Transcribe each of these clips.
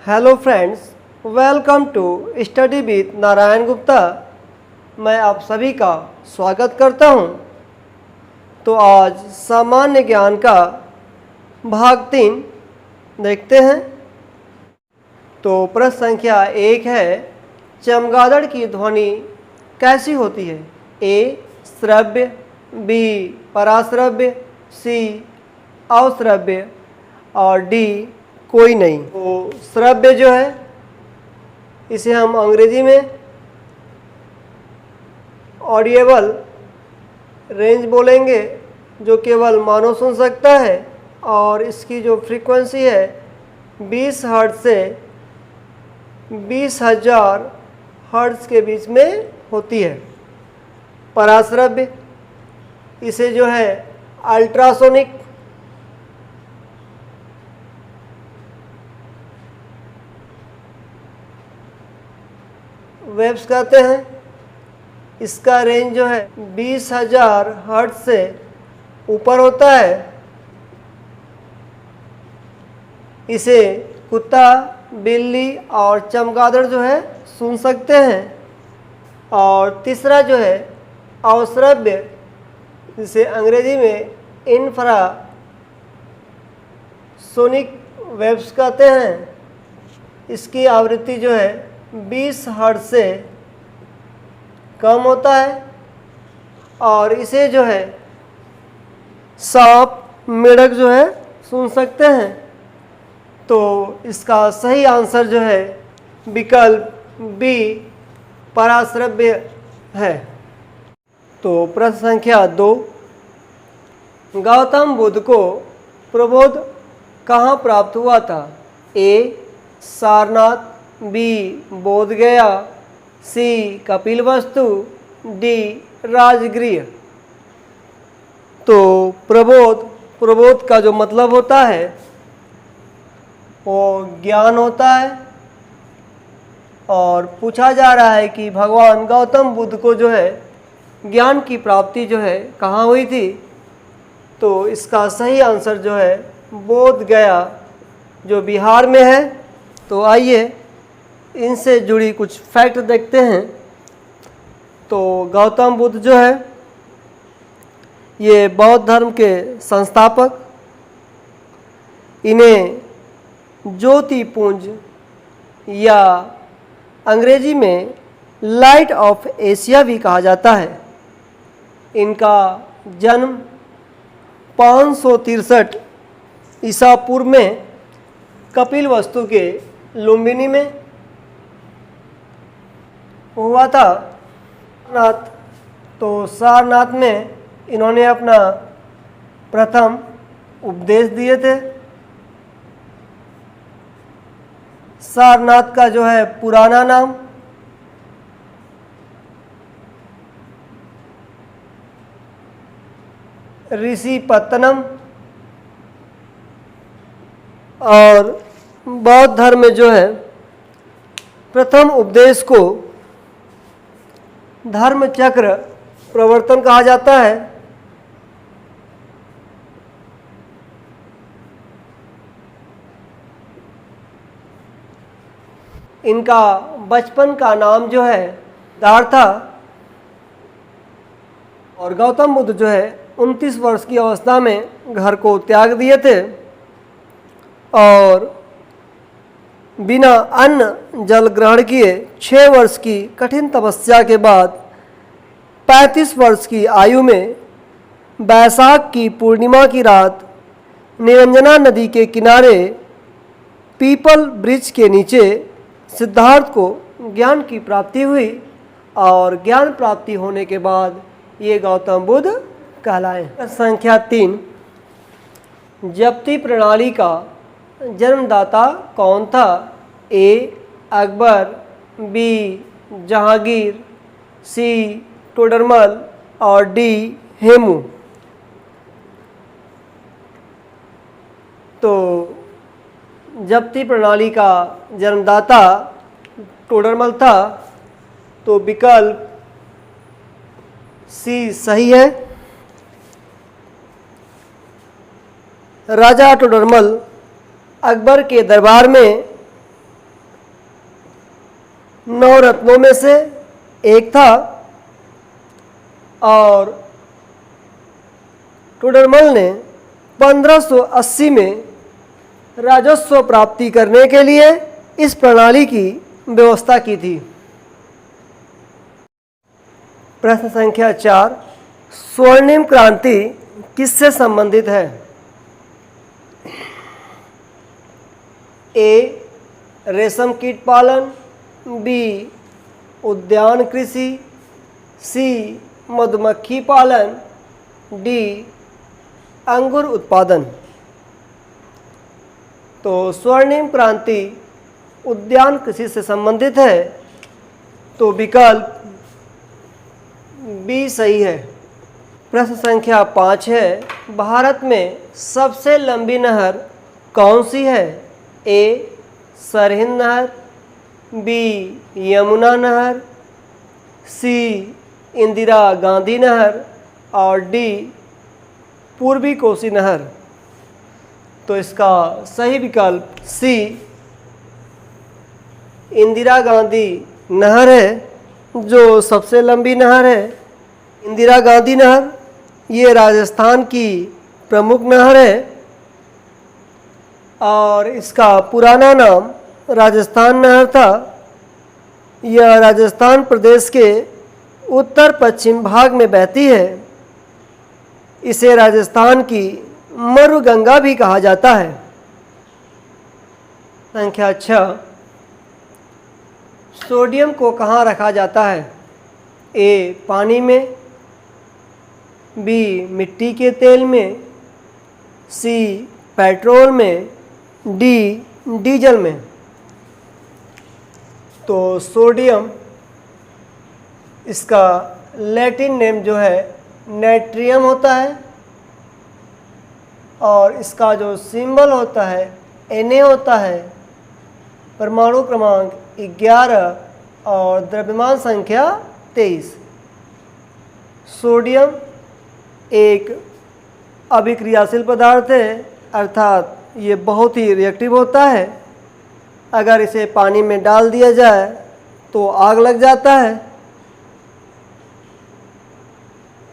Hello friends, welcome to study with Narayan Gupta. मैं आप सभी का स्वागत करता हूं। तो आज सामान्य ज्ञान का भाग 3 देखते हैं। तो प्रश्न संख्या 1 है, चमगादड़ की ध्वनि कैसी होती है? ए श्रव्य, बी पराश्रव्य, सी अश्रव्य और डी कोई नहीं। तो श्रव्य जो है इसे हम अंग्रेजी में ऑडिएबल रेंज बोलेंगे, जो केवल मानव सुन सकता है और इसकी जो फ्रीक्वेंसी है 20 हर्ट्ज से 20,000 हर्ट्ज के बीच में होती है। पराश्रव्य इसे जो है अल्ट्रासोनिक वेव्स कहते हैं। इसका रेंज जो है 20,000 हर्ट्ज से ऊपर होता है। इसे कुत्ता, बिल्ली और चमगादड़ जो है सुन सकते हैं। और तीसरा जो है अश्रव्य, जिसे अंग्रेजी में इंफ्रा सोनिक वेव्स कहते हैं। इसकी आवृत्ति जो है 20 हर्ट्ज से कम होता है और इसे जो है सांप, मेढक जो है सुन सकते हैं। तो इसका सही आंसर जो है विकल्प बी पराश्रव्य है। तो प्रश्न संख्या 2, गौतम बुद्ध को प्रबोध कहाँ प्राप्त हुआ था? ए सारनाथ, बी बोधगया, सी कपिलवस्तु, डी राजगृह। तो प्रबोध का जो मतलब होता है वो ज्ञान होता है। और पूछा जा रहा है कि भगवान गौतम बुद्ध को जो है ज्ञान की प्राप्ति जो है कहाँ हुई थी? तो इसका सही आंसर जो है बोधगया, जो बिहार में है। तो आइए इनसे जुड़ी कुछ फैक्ट देखते हैं। तो गौतम बुद्ध जो है ये बौद्ध धर्म के संस्थापक, इन्हें ज्योतिपुंज या अंग्रेजी में लाइट ऑफ एशिया भी कहा जाता है। इनका जन्म 563 ईसा पूर्व में कपिलवस्तु के लुम्बिनी में हुआ था। तो सारनाथ में इन्होंने अपना प्रथम उपदेश दिए थे। सारनाथ का जो है पुराना नाम ऋषिपत्तनम, और बौद्ध धर्म में जो है प्रथम उपदेश को धर्मचक्र प्रवर्तन कहा जाता है। इनका बचपन का नाम जो है सिद्धार्थ था। और गौतम बुद्ध जो है 29 वर्ष की अवस्था में घर को त्याग दिए थे और बिना अन्न जल ग्रहण किए 6 वर्ष की कठिन तपस्या के बाद 35 वर्ष की आयु में बैसाख की पूर्णिमा की रात निरंजना नदी के किनारे पीपल वृक्ष के नीचे सिद्धार्थ को ज्ञान की प्राप्ति हुई। और ज्ञान प्राप्ति होने के बाद ये गौतम बुद्ध कहलाए। संख्या 3, जप्ती प्रणाली का जन्मदाता कौन था? ए अकबर, बी जहांगीर, सी टोडरमल और डी हेमू। तो जप्ती प्रणाली का जन्मदाता टोडरमल था। तो विकल्प सी सही है। राजा टोडरमल अकबर के दरबार में 9 रत्नों में से एक था और टोडरमल ने 1580 में राजस्व प्राप्ति करने के लिए इस प्रणाली की व्यवस्था की थी। प्रश्न संख्या 4, स्वर्णिम क्रांति किससे संबंधित है? ए, रेशम कीट पालन, बी, उद्यान कृषि, सी, मधुमक्खी पालन, डी, अंगूर उत्पादन। तो स्वर्णिम क्रांति उद्यान कृषि से संबंधित है, तो विकल्प बी सही है। प्रश्न संख्या 5 है, भारत में सबसे लंबी नहर कौन सी है? ए, सरहिंद नहर, बी, यमुना नहर, सी, इंदिरा गांधी नहर और डी, पूर्वी कोसी नहर। तो इसका सही विकल्प सी, इंदिरा गांधी नहर है, जो सबसे लंबी नहर है। इंदिरा गांधी नहर ये राजस्थान की प्रमुख नहर है और इसका पुराना नाम राजस्थान नहर था। यह राजस्थान प्रदेश के उत्तर पश्चिम भाग में बहती है। इसे राजस्थान की मरुगंगा भी कहा जाता है। संख्या 6, सोडियम को कहाँ रखा जाता है? ए, पानी में, बी, मिट्टी के तेल में, सी, पेट्रोल में, डी, डीजल में। तो सोडियम इसका लैटिन नेम जो है नेट्रियम होता है और इसका जो सिंबल होता है Na होता है। परमाणु क्रमांक 11 और द्रव्यमान संख्या 23। सोडियम एक अभिक्रियाशील पदार्थ है, अर्थात ये बहुत ही रिएक्टिव होता है। अगर इसे पानी में डाल दिया जाए तो आग लग जाता है।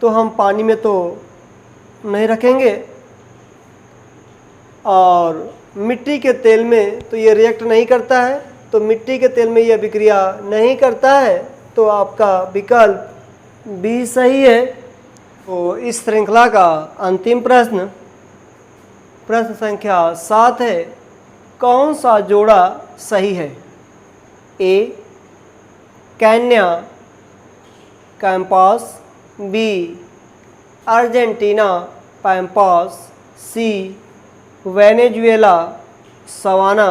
तो हम पानी में तो नहीं रखेंगे और मिट्टी के तेल में तो ये रिएक्ट नहीं करता है, तो मिट्टी के तेल में ये अभिक्रिया नहीं करता है। तो आपका विकल्प बी सही है। तो इस श्रृंखला का अंतिम प्रश्न, प्रश्न संख्या 7 है, कौन सा जोड़ा सही है? ए, केन्या कैंपस, बी, अर्जेंटीना पैम्पास, सी, वेनेजुएला सवाना,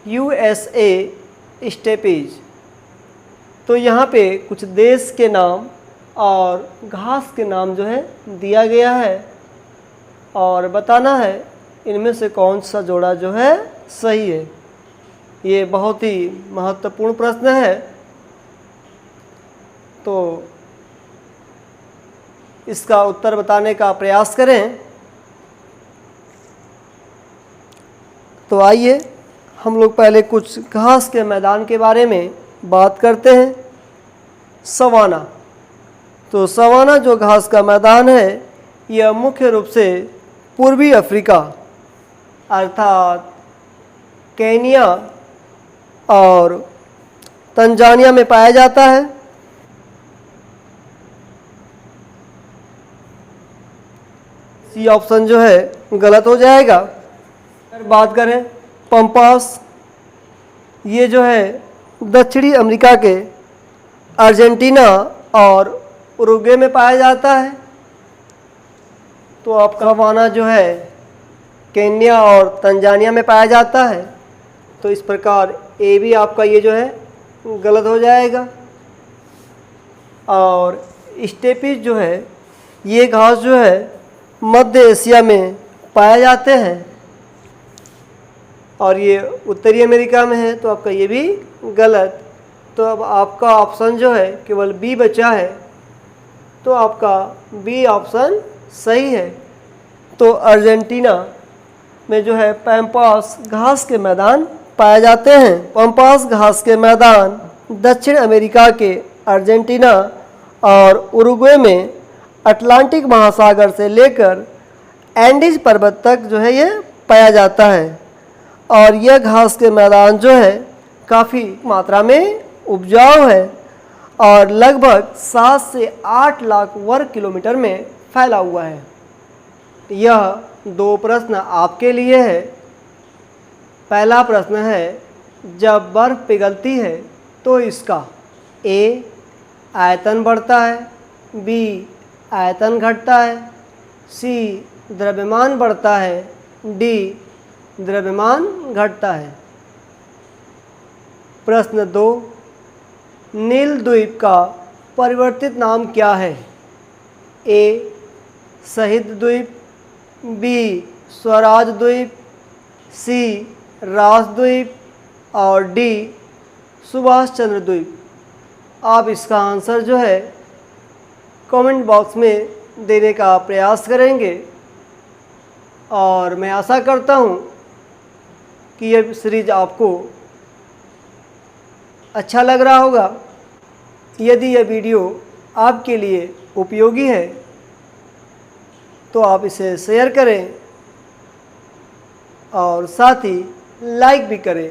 USA स्टेपीज। तो यहाँ पे कुछ देश के नाम और घास के नाम जो है दिया गया है और बताना है इनमें से कौन सा जोड़ा जो है सही है। ये बहुत ही महत्वपूर्ण प्रश्न है। तो इसका उत्तर बताने का प्रयास करें। तो आइए हम लोग पहले कुछ घास के मैदान के बारे में बात करते हैं। सवाना, तो सवाना जो घास का मैदान है यह मुख्य रूप से पूर्वी अफ्रीका अर्थात केनिया और तंजानिया में पाया जाता है। सी ऑप्शन जो है गलत हो जाएगा। अगर बात करें पंपास, ये जो है दक्षिणी अमेरिका के अर्जेंटीना और उरुग्वे में पाया जाता है। तो आपका सवाना जो है केन्या और तंजानिया में पाया जाता है। तो इस प्रकार ए भी आपका ये जो है गलत हो जाएगा। और स्टेपीज जो है ये घास जो है मध्य एशिया में पाए जाते हैं और ये उत्तरी अमेरिका में है। तो आपका ये भी गलत। तो अब आपका ऑप्शन जो है केवल बी बचा है। तो आपका बी ऑप्शन सही है। तो अर्जेंटीना में जो है पैम्पास घास के मैदान पाए जाते हैं। पैम्पास घास के मैदान दक्षिण अमेरिका के अर्जेंटीना और उरुग्वे में अटलांटिक महासागर से लेकर एंडीज पर्वत तक जो है ये पाया जाता है। और यह घास के मैदान जो है काफ़ी मात्रा में उपजाऊ है और लगभग 7 से 8 लाख वर्ग किलोमीटर में फैला हुआ है। यह 2 प्रश्न आपके लिए है। पहला प्रश्न है, जब बर्फ़ पिघलती है तो इसका ए आयतन बढ़ता है, बी आयतन घटता है, सी द्रव्यमान बढ़ता है, डी द्रव्यमान घटता है। प्रश्न 2, नील द्वीप का परिवर्तित नाम क्या है? ए शहीद द्वीप, बी स्वराज द्वीप, सी राजद्वीप और डी सुभाष चंद्र द्वीप। आप इसका आंसर जो है कमेंट बॉक्स में देने का प्रयास करेंगे और मैं आशा करता हूँ कि यह सीरीज आपको अच्छा लग रहा होगा। यदि यह वीडियो आपके लिए उपयोगी है तो आप इसे शेयर करें और साथ ही लाइक भी करें।